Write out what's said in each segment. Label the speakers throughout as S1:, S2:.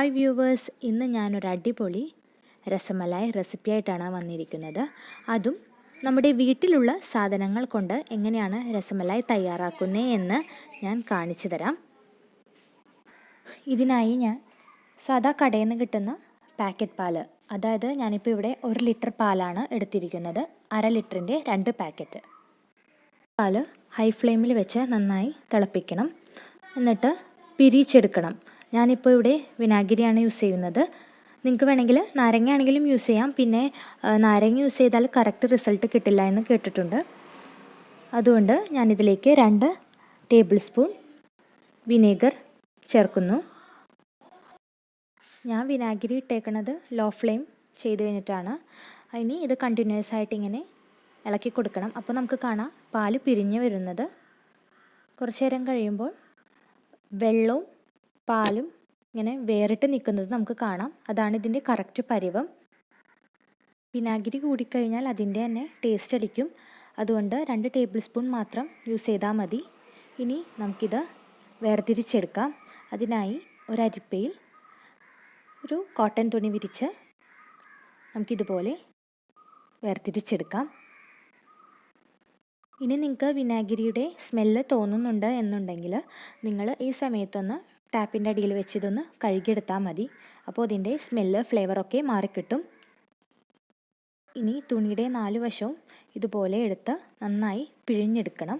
S1: Hi viewers, ഇന്ന് ഞാനൊരു അടിപൊളി രസമലായി റെസിപ്പിയായിട്ടാണ് വന്നിരിക്കുന്നത്. അതും നമ്മുടെ വീട്ടിലുള്ള സാധനങ്ങൾ കൊണ്ട് എങ്ങനെയാണ് രസമലായി തയ്യാറാക്കുന്നത് എന്ന് ഞാൻ കാണിച്ചു തരാം. ഇതിനായി ഞാൻ സാധാ കടയിൽ നിന്ന് കിട്ടുന്ന പാക്കറ്റ് പാല്, അതായത് ഞാനിപ്പോൾ ഇവിടെ 1 ലിറ്റർ പാലാണ് എടുത്തിരിക്കുന്നത്. 1/2 ലിറ്ററിൻ്റെ 2 പാക്കറ്റ് പാല് ഹൈ ഫ്ലെയിമിൽ വെച്ച് നന്നായി തിളപ്പിക്കണം. എന്നിട്ട് പിരിച്ചെടുക്കണം. ഞാനിപ്പോൾ ഇവിടെ വിനാഗിരിയാണ് യൂസ് ചെയ്യുന്നത്. നിങ്ങൾക്ക് വേണമെങ്കിൽ നാരങ്ങ ആണെങ്കിലും യൂസ് ചെയ്യാം. പിന്നെ നാരങ്ങ യൂസ് ചെയ്താൽ കറക്റ്റ് റിസൾട്ട് കിട്ടില്ല എന്ന് കേട്ടിട്ടുണ്ട്. അതുകൊണ്ട് ഞാനിതിലേക്ക് 2 ടേബിൾ സ്പൂൺ വിനെഗർ ചേർക്കുന്നു. ഞാൻ വിനാഗിരി ഇട്ടേക്കുന്നത് ലോ ഫ്ലെയിം ചെയ്ത് കഴിഞ്ഞിട്ടാണ്. ഇനി ഇത് കണ്ടിന്യൂസ് ആയിട്ട് ഇങ്ങനെ ഇളക്കി കൊടുക്കണം. അപ്പോൾ നമുക്ക് കാണാം പാല് പിരിഞ്ഞ് വരുന്നത്. കുറച്ച് നേരം കഴിയുമ്പോൾ വെള്ളവും പാലും ഇങ്ങനെ വേറിട്ട് നിൽക്കുന്നത് നമുക്ക് കാണാം. അതാണ് ഇതിൻ്റെ കറക്റ്റ് പരുവം. വിനാഗിരി കൂടിക്കഴിഞ്ഞാൽ അതിൻ്റെ തന്നെ ടേസ്റ്റ് അടിക്കും. അതുകൊണ്ട് 2 ടേബിൾ സ്പൂൺ മാത്രം യൂസ് ചെയ്താൽ മതി. ഇനി നമുക്കിത് വേർതിരിച്ചെടുക്കാം. അതിനായി ഒരരിപ്പയിൽ ഒരു കോട്ടൺ തുണി വിരിച്ച് നമുക്കിതുപോലെ വേർതിരിച്ചെടുക്കാം. ഇനി നിങ്ങൾക്ക് വിനാഗിരിയുടെ സ്മെല്ല് തോന്നുന്നുണ്ട് എന്നുണ്ടെങ്കിൽ നിങ്ങൾ ഈ സമയത്തൊന്ന് ടാപ്പിൻ്റെ അടിയിൽ വെച്ച് ഇതൊന്ന് കഴുകിയെടുത്താൽ മതി. അപ്പോൾ ഇതിൻ്റെ സ്മെല്ല് ഫ്ലേവറൊക്കെ മാറിക്കിട്ടും. ഇനി തുണിയുടെ 4 വശവും ഇതുപോലെ എടുത്ത് നന്നായി പിഴിഞ്ഞെടുക്കണം.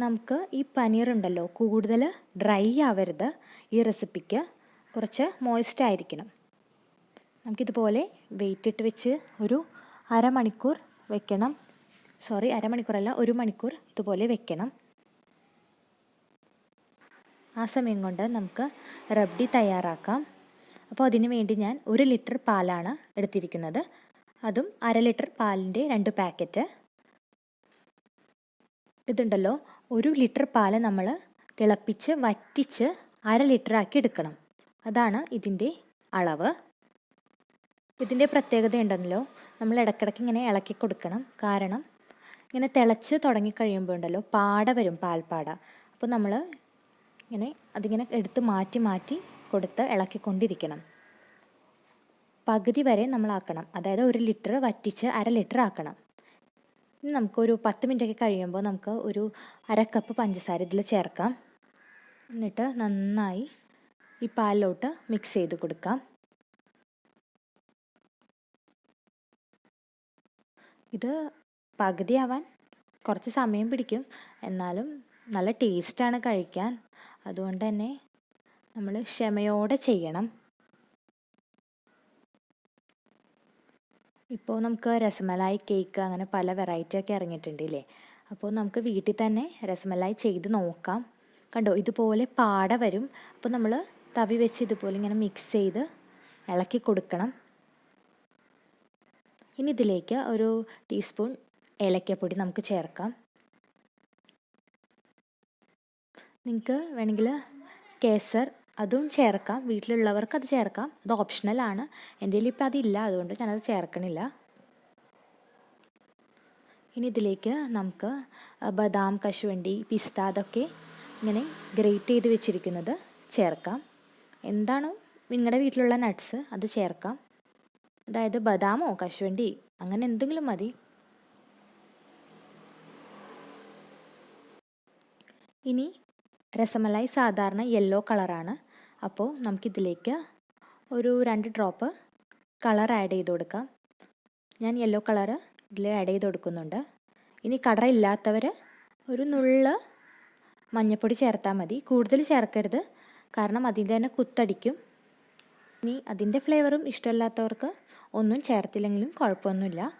S1: നമുക്ക് ഈ പനീർ ഉണ്ടല്ലോ, കൂടുതൽ ഡ്രൈ ആവരുത്. ഈ റെസിപ്പിക്ക് കുറച്ച് മോയ്സ്റ്റ് ആയിരിക്കണം. നമുക്കിതുപോലെ വെയിറ്റ് ഇട്ട് വെച്ച് ഒരു അരമണിക്കൂർ വെക്കണം. അരമണിക്കൂറല്ല, 1 മണിക്കൂർ ഇതുപോലെ വെക്കണം. ആ സമയം കൊണ്ട് നമുക്ക് റബ്ഡി തയ്യാറാക്കാം. അപ്പോൾ അതിന് വേണ്ടി ഞാൻ 1 ലിറ്റർ പാലാണ് എടുത്തിരിക്കുന്നത്. അതും 1/2 ലിറ്റർ പാലിൻ്റെ 2 പാക്കറ്റ്. ഇതുണ്ടല്ലോ, 1 ലിറ്റർ പാല് നമ്മൾ തിളപ്പിച്ച് വറ്റിച്ച് 1/2 ലിറ്റർ ആക്കി എടുക്കണം. അതാണ് ഇതിൻ്റെ അളവ്. ഇതിൻ്റെ പ്രത്യേകത ഉണ്ടല്ലോ, നമ്മൾ ഇടയ്ക്കിടയ്ക്ക് ഇങ്ങനെ ഇളക്കി കൊടുക്കണം. കാരണം ഇങ്ങനെ തിളച്ച് തുടങ്ങിക്കഴിയുമ്പോൾ ഉണ്ടല്ലോ പാട വരും, പാൽപ്പാട. അപ്പോൾ നമ്മൾ അതിങ്ങനെ എടുത്ത് മാറ്റി മാറ്റി കൊടുത്ത് ഇളക്കിക്കൊണ്ടിരിക്കണം. പകുതി വരെ നമ്മളാക്കണം. അതായത് 1 ലിറ്റർ വറ്റിച്ച് 1/2 ലിറ്റർ ആക്കണം. ഇനി നമുക്കൊരു 10 മിനിറ്റൊക്കെ കഴിയുമ്പോൾ നമുക്ക് ഒരു 1/2 കപ്പ് പഞ്ചസാര ഇതിൽ ചേർക്കാം. എന്നിട്ട് നന്നായി ഈ പാലിലോട്ട് മിക്സ് ചെയ്ത് കൊടുക്കാം. ഇത് പകുതിയാവാൻ കുറച്ച് സമയം പിടിക്കും, എന്നാലും നല്ല ടേസ്റ്റാണ് കഴിക്കാൻ. അതുകൊണ്ട് തന്നെ നമ്മൾ ക്ഷമയോടെ ചെയ്യണം. ഇപ്പോൾ നമുക്ക് രസമലായി കേക്ക് അങ്ങനെ പല വെറൈറ്റി ഒക്കെ ഇറങ്ങിയിട്ടുണ്ട് ഇല്ലേ. അപ്പോൾ നമുക്ക് വീട്ടിൽ തന്നെ രസമലായി ചെയ്ത് നോക്കാം. കണ്ടോ, ഇതുപോലെ പാട വരും. അപ്പോൾ നമ്മൾ തവി വെച്ച് ഇതുപോലെ ഇങ്ങനെ മിക്സ് ചെയ്ത് ഇളക്കി കൊടുക്കണം. ഇനി ഇതിലേക്ക് 1 ടീസ്പൂൺ ഏലക്കപ്പൊടി നമുക്ക് ചേർക്കാം. നിങ്ങൾക്ക് വേണമെങ്കിൽ കേസർ അതും ചേർക്കാം. വീട്ടിലുള്ളവർക്ക് അത് ചേർക്കാം. അത് ഓപ്ഷണലാണ്. എൻ്റെ കയ്യിൽ ഇപ്പോൾ അതില്ല, അതുകൊണ്ട് ഞാനത് ചേർക്കണില്ല. ഇനി ഇതിലേക്ക് നമുക്ക് ബദാം, കശുവണ്ടി, പിസ്ത അതൊക്കെ ഇങ്ങനെ ഗ്രേറ്റ് ചെയ്ത് വെച്ചിരിക്കുന്നത് ചേർക്കാം. എന്താണോ നിങ്ങളുടെ വീട്ടിലുള്ള നട്ട്സ് അത് ചേർക്കാം. അതായത് ബദാമോ കശുവണ്ടി അങ്ങനെ എന്തെങ്കിലും മതി. ഇനി രസമലായി സാധാരണ യെല്ലോ കളറാണ്. അപ്പോൾ നമുക്കിതിലേക്ക് ഒരു 2 ഡ്രോപ്പ് കളർ ആഡ് ചെയ്ത് കൊടുക്കാം. ഞാൻ യെല്ലോ കളറ് ഇതിൽ ആഡ് ചെയ്ത് കൊടുക്കുന്നുണ്ട്. ഇനി കളർ ഇല്ലാത്തവർ ഒരു നുള്ള് മഞ്ഞൾപ്പൊടി ചേർത്താൽ മതി. കൂടുതൽ ചേർക്കരുത്, കാരണം അതിൻ്റെ തന്നെ കുത്തടിക്കും. ഇനി അതിൻ്റെ ഫ്ലേവറും ഇഷ്ടമില്ലാത്തവർക്ക് ഒന്നും ചേർത്തില്ലെങ്കിലും കുഴപ്പമൊന്നുമില്ല.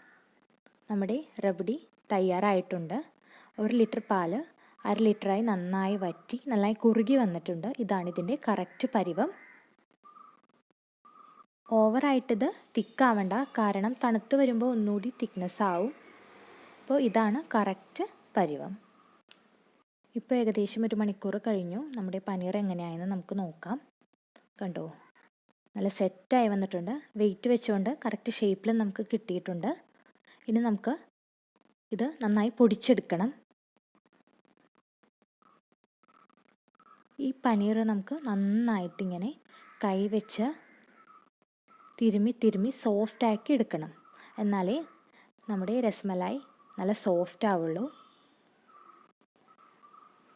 S1: നമ്മുടെ റബ്ഡി തയ്യാറായിട്ടുണ്ട്. 1 ലിറ്റർ പാല് 1/2 ലിറ്ററായി നന്നായി വറ്റി നന്നായി കുറുകി വന്നിട്ടുണ്ട്. ഇതാണ് ഇതിൻ്റെ കറക്റ്റ് പരുവം. ഓവറായിട്ടിത് തിക്കാവണ്ട, കാരണം തണുത്ത് വരുമ്പോൾ ഒന്നുകൂടി തിക്നെസ് ആവും. അപ്പോൾ ഇതാണ് കറക്റ്റ് പരുവം. ഇപ്പോൾ ഏകദേശം 1 മണിക്കൂർ കഴിഞ്ഞു. നമ്മുടെ പനീർ എങ്ങനെയായെന്ന് നമുക്ക് നോക്കാം. കണ്ടോ, നല്ല സെറ്റായി വന്നിട്ടുണ്ട്. വെയിറ്റ് വെച്ചുകൊണ്ട് കറക്റ്റ് ഷേപ്പിൽ നമുക്ക് കിട്ടിയിട്ടുണ്ട്. ഇനി നമുക്ക് ഇത് നന്നായി പൊടിച്ചെടുക്കണം. ഈ പനീർ നമുക്ക് നന്നായിട്ടിങ്ങനെ കൈ വെച്ച് തിരുമ്മി സോഫ്റ്റാക്കി എടുക്കണം. എന്നാലേ നമ്മുടെ രസ്മലായി നല്ല സോഫ്റ്റ് ആവുള്ളൂ.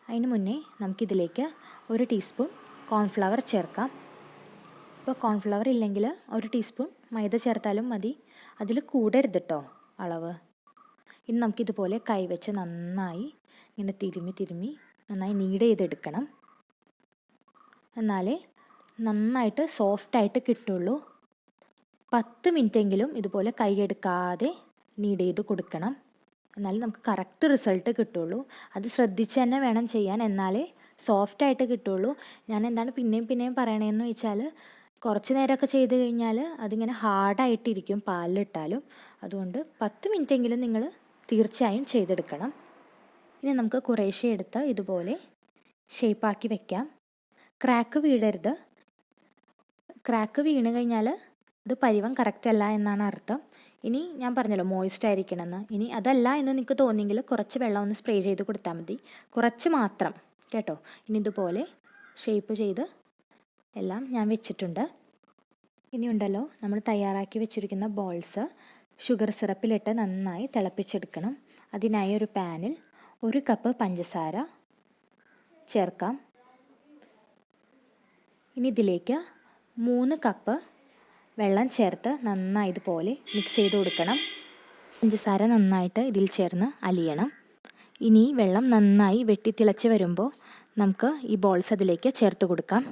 S1: അതിന് മുന്നേ നമുക്കിതിലേക്ക് 1 ടീസ്പൂൺ കോൺഫ്ലവർ ചേർക്കാം. ഇപ്പോൾ കോൺഫ്ലവർ ഇല്ലെങ്കിൽ 1 ടീസ്പൂൺ മൈദ ചേർത്താലും മതി. അതിൽ കൂടരുത് കേട്ടോ അളവ്. ഇനി നമുക്കിതുപോലെ കൈവച്ച് നന്നായി ഇങ്ങനെ തിരുമ്മി നന്നായി നീഡ് ചെയ്തെടുക്കണം. എന്നാലേ നന്നായിട്ട് സോഫ്റ്റായിട്ട് കിട്ടുള്ളൂ. 10 മിനിറ്റെങ്കിലും ഇതുപോലെ കൈയെടുക്കാതെ നീഡ് ചെയ്ത് കൊടുക്കണം. എന്നാലും നമുക്ക് കറക്റ്റ് റിസൾട്ട് കിട്ടുള്ളൂ. അത് ശ്രദ്ധിച്ച് തന്നെ വേണം ചെയ്യാൻ, എന്നാലേ സോഫ്റ്റായിട്ട് കിട്ടുള്ളൂ. ഞാൻ എന്താണ് പിന്നെയും പറയണതെന്ന് വെച്ചാൽ കുറച്ച് നേരമൊക്കെ ചെയ്ത് കഴിഞ്ഞാൽ അതിങ്ങനെ ഹാർഡായിട്ടിരിക്കും പാലിലിട്ടാലും. അതുകൊണ്ട് 10 മിനിറ്റെങ്കിലും നിങ്ങൾ തീർച്ചയായും ചെയ്തെടുക്കണം. ഇനി നമുക്ക് കുറേശ്ശെ എടുത്ത് ഇതുപോലെ ഷേപ്പാക്കി വെക്കാം. ക്രാക്ക് വീഴരുത്. ക്രാക്ക് വീണ് കഴിഞ്ഞാൽ ഇത് പരുവം കറക്റ്റ് അല്ല എന്നാണ് അർത്ഥം. ഇനി ഞാൻ പറഞ്ഞല്ലോ മോയിസ്റ്റ് ആയിരിക്കണമെന്ന്. ഇനി അതല്ല എന്ന് നിങ്ങൾക്ക് തോന്നിയെങ്കിൽ കുറച്ച് വെള്ളം ഒന്ന് സ്പ്രേ ചെയ്ത് കൊടുത്താൽ മതി, കുറച്ച് മാത്രം കേട്ടോ. ഇനി ഇതുപോലെ ഷേപ്പ് ചെയ്ത് എല്ലാം ഞാൻ വെച്ചിട്ടുണ്ട്. ഇനി ഉണ്ടല്ലോ നമ്മൾ തയ്യാറാക്കി വെച്ചിരിക്കുന്ന ബോൾസ് ഷുഗർ സിറപ്പിലിട്ട് നന്നായി തിളപ്പിച്ചെടുക്കണം. അതിനായി ഒരു പാനിൽ 1 കപ്പ് പഞ്ചസാര ചേർക്കാം. ഇനി ഇതിലേക്ക് 3 കപ്പ് വെള്ളം ചേർത്ത് നന്നായി ഇതുപോലെ മിക്സ് ചെയ്ത് കൊടുക്കണം. പഞ്ചസാര നന്നായിട്ട് ഇതിൽ ചേർന്ന് അലിയണം. ഇനി വെള്ളം നന്നായി വെട്ടിത്തിളച്ച് വരുമ്പോൾ നമുക്ക് ഈ ബോൾസ് അതിലേക്ക് ചേർത്ത് കൊടുക്കാം.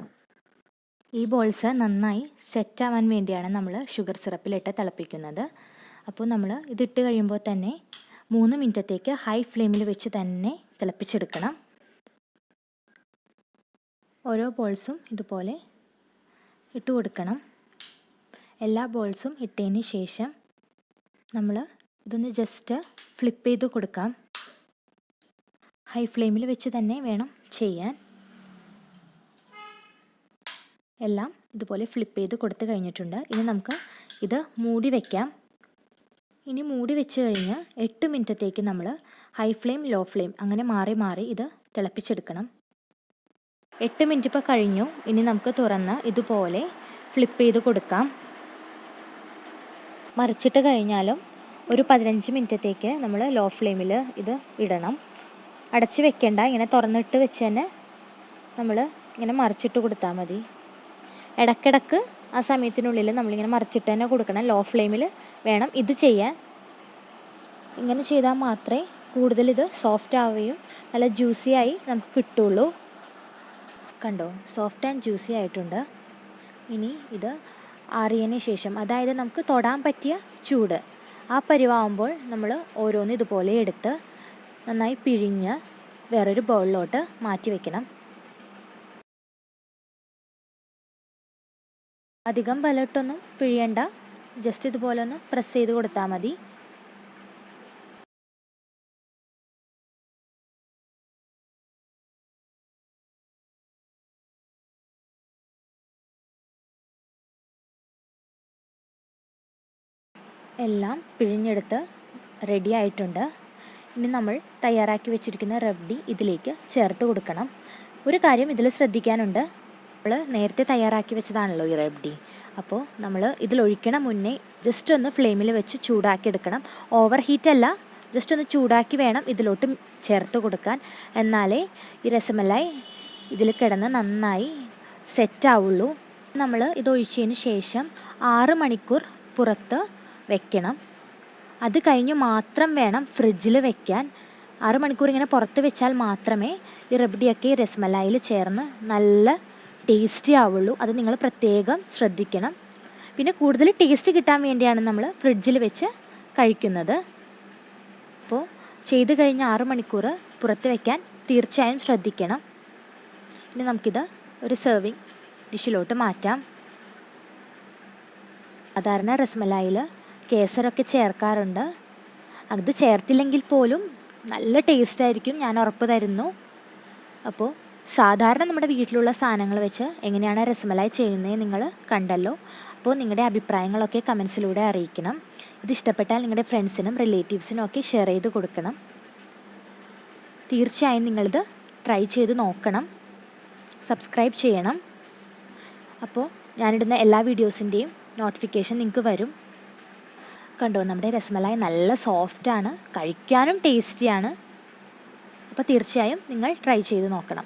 S1: ഈ ബോൾസ് നന്നായി സെറ്റാവാൻ വേണ്ടിയാണ് നമ്മൾ ഷുഗർ സിറപ്പിലിട്ട് തിളപ്പിക്കുന്നത്. അപ്പോൾ നമ്മൾ ഇതിട്ട് കഴിയുമ്പോൾ തന്നെ 3 മിനിറ്റത്തേക്ക് ഹൈ ഫ്ലെയിമിൽ വെച്ച് തന്നെ തിളപ്പിച്ചെടുക്കണം. ഓരോ ബോൾസും ഇതുപോലെ ഇട്ട് കൊടുക്കണം. എല്ലാ ബോൾസും ഇട്ടതിന് ശേഷം നമ്മൾ ഇതൊന്ന് ജസ്റ്റ് ഫ്ലിപ്പ് ചെയ്ത് കൊടുക്കാം. ഹൈ ഫ്ലെയിമിൽ വെച്ച് തന്നെ വേണം ചെയ്യാൻ. എല്ലാം ഇതുപോലെ ഫ്ലിപ്പ് ചെയ്ത് കൊടുത്ത് കഴിഞ്ഞിട്ടുണ്ട്. ഇനി നമുക്ക് ഇത് മൂടി വയ്ക്കാം. ഇനി മൂടി വെച്ച് കഴിഞ്ഞ് 8 മിനിറ്റത്തേക്ക് നമ്മൾ ഹൈ ഫ്ലെയിം ലോ ഫ്ലെയിം അങ്ങനെ മാറി ഇത് തിളപ്പിച്ചെടുക്കണം. 8 മിനിറ്റ് ഇപ്പോൾ കഴിഞ്ഞു. ഇനി നമുക്ക് തുറന്ന് ഇതുപോലെ ഫ്ലിപ്പ് ചെയ്ത് കൊടുക്കാം. മറിച്ചിട്ട് കഴിഞ്ഞാലും ഒരു 15 മിനിറ്റത്തേക്ക് നമ്മൾ ലോ ഫ്ലെയിമിൽ ഇത് ഇടണം. അടച്ച് വെക്കേണ്ട, ഇങ്ങനെ തുറന്നിട്ട് വെച്ച് തന്നെ നമ്മൾ ഇങ്ങനെ മറിച്ചിട്ട് കൊടുത്താൽ മതി. ഇടയ്ക്കിടയ്ക്ക് ആ സമയത്തിനുള്ളിൽ നമ്മളിങ്ങനെ മറിച്ചിട്ട് തന്നെ കൊടുക്കണം. ലോ ഫ്ലെയിമിൽ വേണം ഇത് ചെയ്യാൻ. ഇങ്ങനെ ചെയ്താൽ മാത്രമേ കൂടുതൽ ഇത് സോഫ്റ്റ് ആവുകയും നല്ല ജ്യൂസിയായി നമുക്ക് കിട്ടുള്ളൂ. കണ്ടോ, സോഫ്റ്റ് ആൻഡ് ജ്യൂസി ആയിട്ടുണ്ട്. ഇനി ഇത് ആറിയതിന് ശേഷം, അതായത് നമുക്ക് തൊടാൻ പറ്റിയ ചൂട് ആ പരിവാകുമ്പോൾ നമ്മൾ ഓരോന്ന് ഇതുപോലെ എടുത്ത് നന്നായി പിഴിഞ്ഞ് വേറൊരു ബൗളിലോട്ട് മാറ്റി വയ്ക്കണം. അധികം ബലട്ടൊന്നും പിഴിയണ്ട, ജസ്റ്റ് ഇതുപോലെ ഒന്ന് പ്രസ് ചെയ്ത് കൊടുത്താൽ മതി. എല്ലാം പിഴിഞ്ഞെടുത്ത് റെഡി ആയിട്ടുണ്ട്. ഇനി നമ്മൾ തയ്യാറാക്കി വെച്ചിരിക്കുന്ന റബ്ഡി ഇതിലേക്ക് ചേർത്ത് കൊടുക്കണം. ഒരു കാര്യം ഇതിൽ ശ്രദ്ധിക്കാനുണ്ട്. നമ്മൾ നേരത്തെ തയ്യാറാക്കി വെച്ചതാണല്ലോ ഈ റബ്ഡി. അപ്പോൾ നമ്മൾ ഇതിലൊഴിക്കണ മുന്നേ ജസ്റ്റ് ഒന്ന് ഫ്ലെയിമിൽ വെച്ച് ചൂടാക്കി എടുക്കണം. ഓവർ ഹീറ്റല്ല, ജസ്റ്റ് ഒന്ന് ചൂടാക്കി വേണം ഇതിലോട്ട് ചേർത്ത് കൊടുക്കാൻ. എന്നാലേ ഈ രസമലായി ഇതിൽ കിടന്ന് നന്നായി സെറ്റാവുള്ളൂ. നമ്മൾ ഇതൊഴിച്ചതിന് ശേഷം 6 മണിക്കൂർ പുറത്ത് വെക്കണം. അത് കഴിഞ്ഞ് മാത്രം വേണം ഫ്രിഡ്ജിൽ വെക്കാൻ. 6 മണിക്കൂർ ഇങ്ങനെ പുറത്ത് വെച്ചാൽ മാത്രമേ ഈ റബ്ഡിയൊക്കെ ഈ രസ്മലായിൽ ചേർന്ന് നല്ല ടേസ്റ്റി ആവുള്ളൂ. അത് നിങ്ങൾ പ്രത്യേകം ശ്രദ്ധിക്കണം. പിന്നെ കൂടുതൽ ടേസ്റ്റ് കിട്ടാൻ വേണ്ടിയാണ് നമ്മൾ ഫ്രിഡ്ജിൽ വെച്ച് കഴിക്കുന്നത്. അപ്പോൾ ചെയ്ത് കഴിഞ്ഞ് 6 മണിക്കൂർ പുറത്ത് വയ്ക്കാൻ തീർച്ചയായും ശ്രദ്ധിക്കണം. ഇനി നമുക്കിത് ഒരു സെർവിങ് ഡിഷിലോട്ട് മാറ്റാം. സാധാരണ രസ്മലായിൽ കേസരൊക്കെ ചേർക്കാറുണ്ട്. അത് ചേർത്തില്ലെങ്കിൽ പോലും നല്ല ടേസ്റ്റ് ആയിരിക്കും, ഞാൻ ഉറപ്പ് തരുന്നു. അപ്പോൾ സാധാരണ നമ്മുടെ വീട്ടിലുള്ള സാധനങ്ങൾ വെച്ച് എങ്ങനെയാണ് രസ്മലായി ചെയ്യുന്നത് നിങ്ങൾ കണ്ടല്ലോ. അപ്പോൾ നിങ്ങളുടെ അഭിപ്രായങ്ങളൊക്കെ കമൻസിലൂടെ അറിയിക്കണം. ഇത് ഇഷ്ടപ്പെട്ടാൽ നിങ്ങളുടെ ഫ്രണ്ട്സിനും റിലേറ്റീവ്സിനും ഒക്കെ ഷെയർ ചെയ്ത് കൊടുക്കണം. തീർച്ചയായും നിങ്ങളിത് ട്രൈ ചെയ്ത് നോക്കണം. സബ്സ്ക്രൈബ് ചെയ്യണം. അപ്പോൾ ഞാനിടുന്ന എല്ലാ വീഡിയോസിൻ്റെയും നോട്ടിഫിക്കേഷൻ നിങ്ങൾക്ക് വരും. കണ്ടോ, നമ്മുടെ രസ്മലായി നല്ല സോഫ്റ്റാണ്, കഴിക്കാനും ടേസ്റ്റിയാണ്. അപ്പോൾ തീർച്ചയായും നിങ്ങൾ ട്രൈ ചെയ്ത് നോക്കണം.